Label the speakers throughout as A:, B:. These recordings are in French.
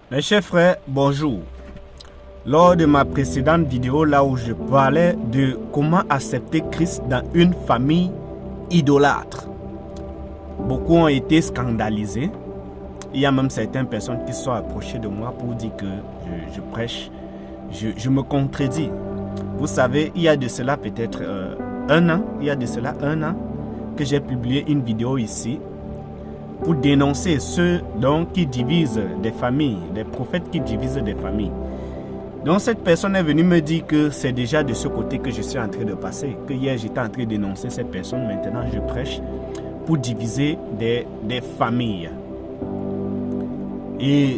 A: Mes chers frères, bonjour. Lors de ma précédente vidéo, là où je parlais de comment accepter Christ dans une famille idolâtre, beaucoup ont été scandalisés. Il y a même certaines personnes qui se sont approchées de moi pour dire que je prêche. Je me contredis. Vous savez, il y a de cela peut-être un an que j'ai publié une vidéo ici pour dénoncer ceux donc, qui divisent des familles, des prophètes qui divisent des familles. Donc cette personne est venue me dire que c'est déjà de ce côté que je suis en train de passer, que hier j'étais en train de dénoncer cette personne, maintenant je prêche pour diviser des familles. Et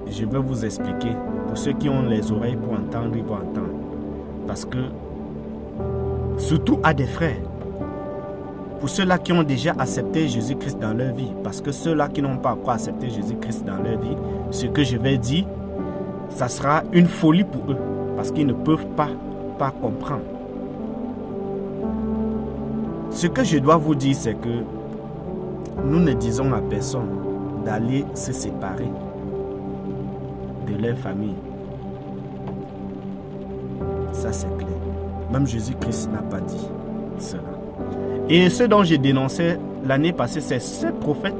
A: je vais vous expliquer, pour ceux qui ont les oreilles pour entendre, ils vont entendre. Parce que, surtout à des frères, pour ceux-là qui ont déjà accepté Jésus-Christ dans leur vie, parce que ceux-là qui n'ont pas encore accepté Jésus-Christ dans leur vie, ce que je vais dire, ça sera une folie pour eux, parce qu'ils ne peuvent pas comprendre. Ce que je dois vous dire, c'est que nous ne disons à personne d'aller se séparer de leur famille. Ça, c'est clair. Même Jésus-Christ n'a pas dit cela. Et ce dont j'ai dénoncé l'année passée, c'est ces prophètes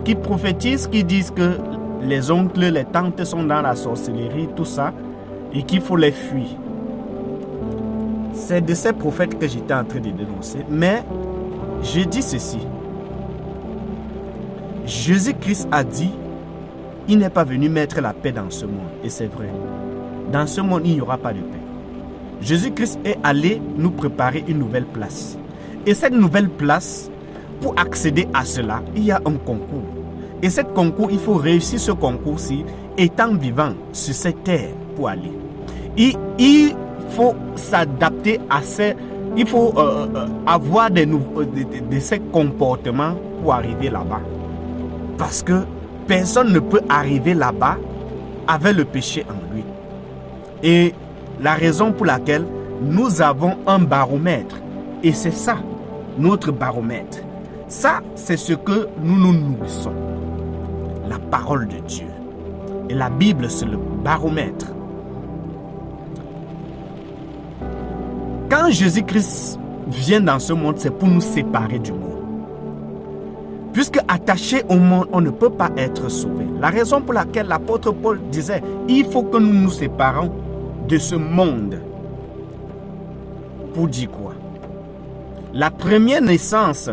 A: qui prophétisent, qui disent que les oncles, les tantes sont dans la sorcellerie, tout ça, et qu'il faut les fuir. C'est de ces prophètes que j'étais en train de dénoncer. Mais je dis ceci. Jésus-Christ a dit, il n'est pas venu mettre la paix dans ce monde. Et c'est vrai. Dans ce monde, il n'y aura pas de paix. Jésus-Christ est allé nous préparer une nouvelle place. Et cette nouvelle place, pour accéder à cela, il y a un concours. Et ce concours, il faut réussir ce concours-ci, étant vivant sur cette terre pour aller. Il faut s'adapter à ces... Il faut avoir de ces comportements pour arriver là-bas. Parce que personne ne peut arriver là-bas avec le péché en lui. Et la raison pour laquelle nous avons un baromètre. Et c'est ça, notre baromètre. Ça, c'est ce que nous nous nourrissons. La parole de Dieu. Et la Bible, c'est le baromètre. Quand Jésus-Christ vient dans ce monde, c'est pour nous séparer du monde. Puisque attaché au monde, on ne peut pas être sauvé. La raison pour laquelle l'apôtre Paul disait, il faut que nous nous séparons de ce monde. Pour dire quoi? La première naissance,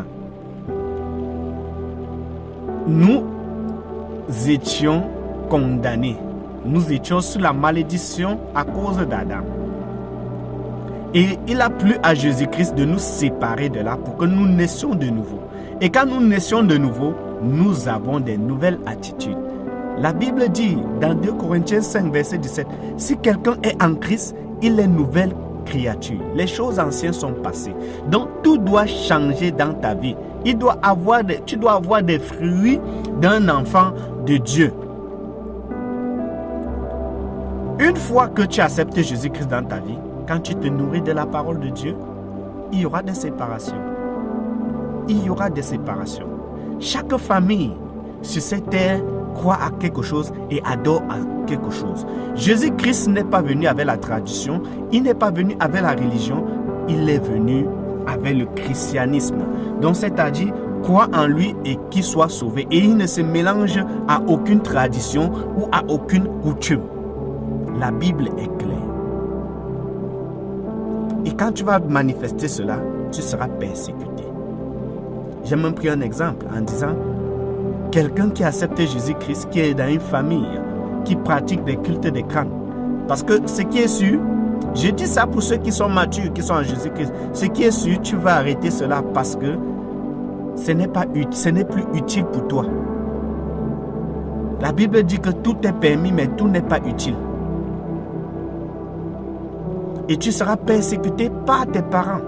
A: nous étions condamnés. Nous étions sous la malédiction à cause d'Adam. Et il a plu à Jésus-Christ de nous séparer de là pour que nous naissions de nouveau. Et quand nous naissions de nouveau, nous avons des nouvelles attitudes. La Bible dit dans 2 Corinthiens 5, verset 17, si quelqu'un est en Christ, il est nouvelle créature. Les choses anciennes sont passées. Donc tout doit changer dans ta vie. Tu dois avoir des fruits d'un enfant de Dieu. Une fois que tu acceptes Jésus-Christ dans ta vie, quand tu te nourris de la parole de Dieu, il y aura des séparations. Il y aura des séparations. Chaque famille sur cette terre croit à quelque chose et adore à quelque chose. Jésus-Christ n'est pas venu avec la tradition, il n'est pas venu avec la religion, il est venu avec le christianisme. Donc c'est-à-dire, croit en lui et qu'il soit sauvé. Et il ne se mélange à aucune tradition ou à aucune coutume. La Bible est claire. Et quand tu vas manifester cela, tu seras persécuté. J'ai même pris un exemple en disant, quelqu'un qui accepte Jésus-Christ, qui est dans une famille, qui pratique des cultes des crânes. Parce que ce qui est sûr, je dis ça pour ceux qui sont matures, qui sont en Jésus-Christ, ce qui est sûr, tu vas arrêter cela parce que ce n'est plus utile pour toi. La Bible dit que tout est permis, mais tout n'est pas utile. Et tu seras persécuté par tes parents,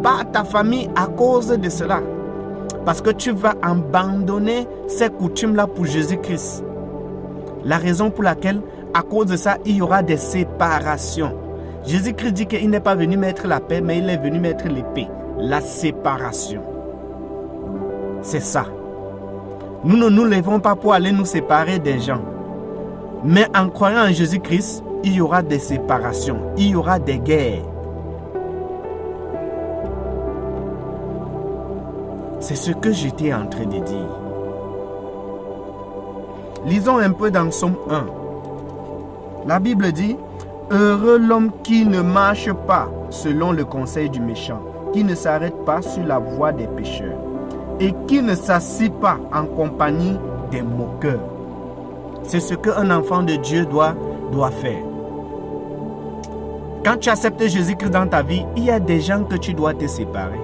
A: par ta famille à cause de cela. Parce que tu vas abandonner ces coutumes-là pour Jésus-Christ. La raison pour laquelle, à cause de ça, il y aura des séparations. Jésus-Christ dit qu'il n'est pas venu mettre la paix, mais il est venu mettre l'épée. La séparation. C'est ça. Nous ne nous levons pas pour aller nous séparer des gens. Mais en croyant en Jésus-Christ, il y aura des séparations, il y aura des guerres. C'est ce que j'étais en train de dire. Lisons un peu dans Somme 1. La Bible dit, « Heureux l'homme qui ne marche pas selon le conseil du méchant, qui ne s'arrête pas sur la voie des pécheurs, et qui ne s'assied pas en compagnie des moqueurs. » C'est ce qu'un enfant de Dieu doit faire. Quand tu acceptes Jésus-Christ dans ta vie, il y a des gens que tu dois te séparer.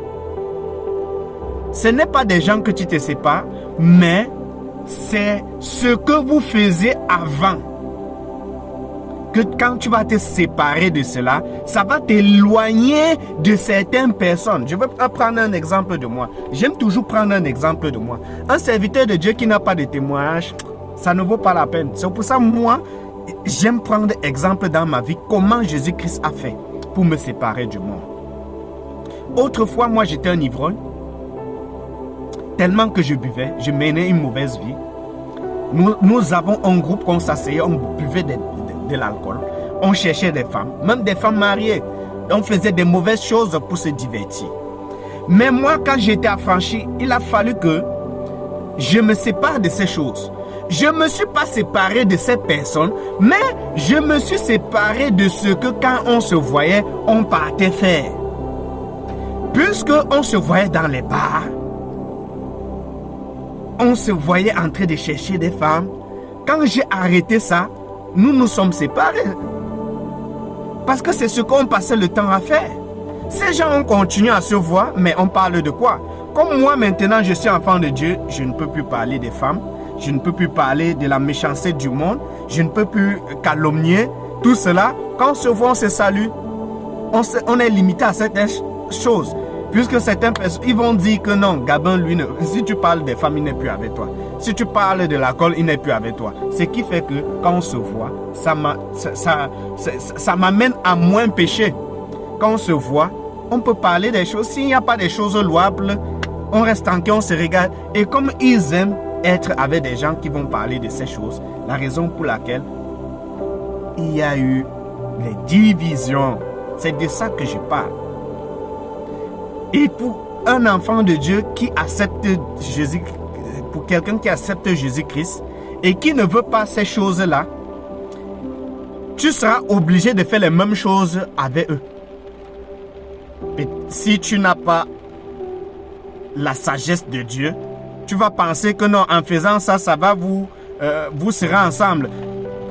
A: Ce n'est pas des gens que tu te sépares, mais c'est ce que vous faisiez avant. Que quand tu vas te séparer de cela, ça va t'éloigner de certaines personnes. Je vais prendre un exemple de moi. J'aime toujours prendre un exemple de moi. Un serviteur de Dieu qui n'a pas de témoignage, ça ne vaut pas la peine. C'est pour ça que moi, j'aime prendre exemple dans ma vie, comment Jésus-Christ a fait pour me séparer du monde. Autrefois, moi, j'étais un ivrogne. Tellement que je buvais, je menais une mauvaise vie. Nous avons un groupe qu'on s'asseyait, on buvait de l'alcool. On cherchait des femmes, même des femmes mariées. On faisait des mauvaises choses pour se divertir. Mais moi, quand j'étais affranchi, il a fallu que je me sépare de ces choses. Je ne me suis pas séparé de ces personnes, mais je me suis séparé de ce que quand on se voyait, on partait faire. Puisque on se voyait dans les bars, on se voyait en train de chercher des femmes. Quand j'ai arrêté ça, nous nous sommes séparés. Parce que c'est ce qu'on passait le temps à faire. Ces gens ont continué à se voir, mais on parle de quoi? Comme moi maintenant je suis enfant de Dieu, je ne peux plus parler des femmes. Je ne peux plus parler de la méchanceté du monde. Je ne peux plus calomnier. Tout cela, quand on se voit, on se salue. On est limité à certaines choses. Puisque certaines personnes, ils vont dire que non, Gabin, lui, si tu parles des femmes, il n'est plus avec toi. Si tu parles de l'alcool, il n'est plus avec toi. Ce qui fait que quand on se voit, ça m'amène à moins pécher. Quand on se voit, on peut parler des choses. S'il n'y a pas des choses louables, on reste tranquille, on se regarde. Et comme ils aiment être avec des gens qui vont parler de ces choses, la raison pour laquelle il y a eu les divisions, c'est de ça que je parle. Et pour un enfant de Dieu qui accepte Jésus, pour quelqu'un qui accepte Jésus-Christ et qui ne veut pas ces choses-là, tu seras obligé de faire les mêmes choses avec eux. Et si tu n'as pas la sagesse de Dieu, tu vas penser que non, en faisant ça, ça va vous serez ensemble.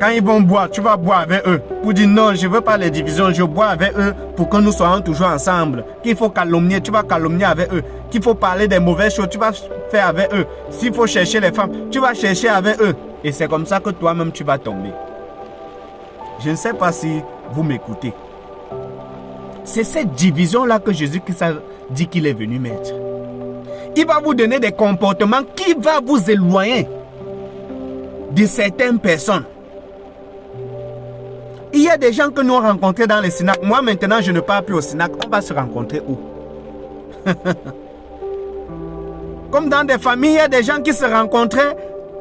A: Quand ils vont boire, tu vas boire avec eux. Pour dire non, je ne veux pas les divisions, je bois avec eux pour que nous soyons toujours ensemble. Qu'il faut calomnier, tu vas calomnier avec eux. Qu'il faut parler des mauvaises choses, tu vas faire avec eux. S'il faut chercher les femmes, tu vas chercher avec eux. Et c'est comme ça que toi-même tu vas tomber. Je ne sais pas si vous m'écoutez. C'est cette division-là que Jésus-Christ a dit qu'il est venu mettre. Il va vous donner des comportements qui vont vous éloigner de certaines personnes. Il y a des gens que nous avons rencontrés dans les synagogues. Moi, maintenant, je ne pars plus au synagogue. On va se rencontrer où? Comme dans des familles, il y a des gens qui se rencontraient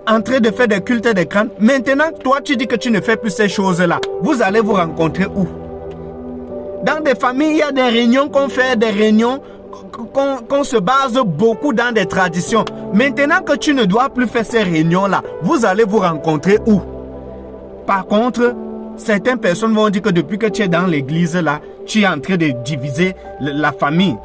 A: en train de faire des cultes des crânes. Maintenant, toi, tu dis que tu ne fais plus ces choses-là. Vous allez vous rencontrer où? Dans des familles, il y a des réunions qu'on fait, des réunions qu'on se base beaucoup dans des traditions. Maintenant que tu ne dois plus faire ces réunions-là, vous allez vous rencontrer où? Par contre, certaines personnes vont dire que depuis que tu es dans l'église là, tu es en train de diviser la famille.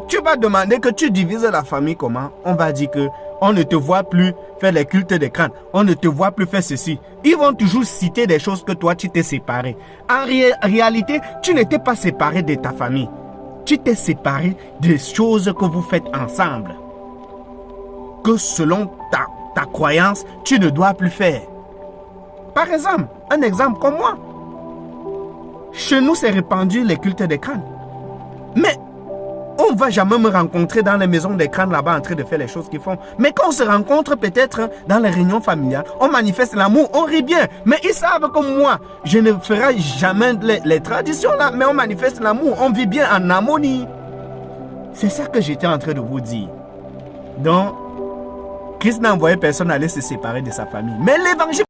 A: Tu vas demander que tu divises la famille comment? On va dire que on ne te voit plus faire les cultes des crânes. On ne te voit plus faire ceci. Ils vont toujours citer des choses que toi tu t'es séparé. En réalité, tu n'étais pas séparé de ta famille. Tu t'es séparé des choses que vous faites ensemble. Que selon ta croyance, tu ne dois plus faire. Par exemple, un exemple comme moi. Chez nous, c'est répandu les cultes des crânes. Mais on ne va jamais me rencontrer dans les maisons des crânes là-bas en train de faire les choses qu'ils font. Mais quand on se rencontre peut-être dans les réunions familiales, on manifeste l'amour, on rit bien. Mais ils savent que moi, je ne ferai jamais les traditions là, mais on manifeste l'amour, on vit bien en harmonie. C'est ça que j'étais en train de vous dire. Donc, Christ n'a envoyé personne aller se séparer de sa famille. Mais l'évangile